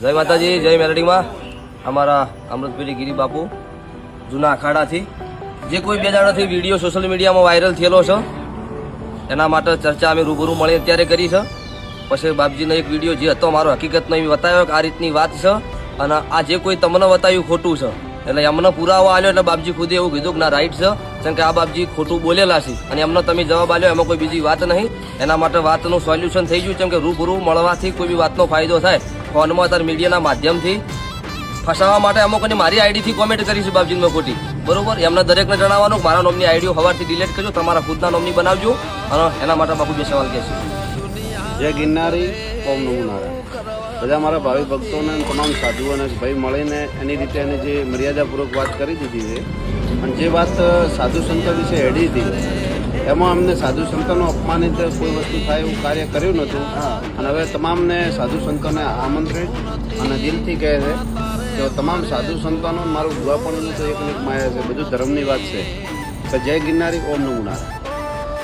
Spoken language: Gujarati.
જય માતાજી, જય મેલડીમાં. અમારા અમૃતપીડી ગિરી બાપુ જૂના અખાડાથી જે કોઈ બે દાડાથી વિડીયો સોશિયલ મીડિયામાં વાયરલ થયેલો છે, એના માટે ચર્ચા અમે રૂબરૂ મળી અત્યારે કરી છે. પછી બાપજીનો એક વિડીયો જે હતો મારો હકીકતનો એ બતાવ્યો કે આ રીતની વાત છે અને આ જે કોઈ તમને બતાવ્યું ખોટું છે, એટલે એમને પુરાવો આવ્યો એટલે બાપજી ખુદે એવું કીધું કે ના રાઈટ છે, કેમ કે આ બાપજી ખોટું બોલેલા છે અને એમનો તમે જવાબ આપ્યો, એમાં કોઈ બીજી વાત નહીં. એના માટે વાતનું સોલ્યુશન થઈ ગયું, કેમ કે રૂબરૂ મળવાથી કોઈ બી વાતનો ફાયદો થાય. ફોનમાં અત્યારે મીડિયાના માધ્યમથી ફસાવા માટે અમુક મારી આઈડીથી કોમેન્ટ કરી છે બાપજીમાં ખોટી, બરોબર. એમને દરેકને જણાવવાનું મારા નામની આઈડીઓ સવારથી ડિલીટ કરજો, તમારા ખુદના નામની બનાવજો અને એના માટે બાપુ બે સવાલ કહેશે. જય ગિરનારી, ઓમ નમો નારાયણ. બધા મારા ભાવિ ભક્તોને તમામ સાધુઓને ભાઈ મળીને એની રીતે એને જે મર્યાદાપૂર્વક વાત કરી દીધી છે, અને જે વાત સાધુ સંતો વિશે હેડી હતી એમાં અમને સાધુ સંતોનો અપમાનિત કોઈ વસ્તુ થાય એવું કાર્ય કર્યું નહોતું. અને હવે તમામને સાધુ સંતોને આમંત્રિત અને દિલથી કહે છે કે તમામ સાધુ સંતોનો મારું ગુવાપણનું તો એક માયા છે, બધું ધર્મની વાત છે. તો જય ગિરનારી, ઓમ નમો નારાયણ.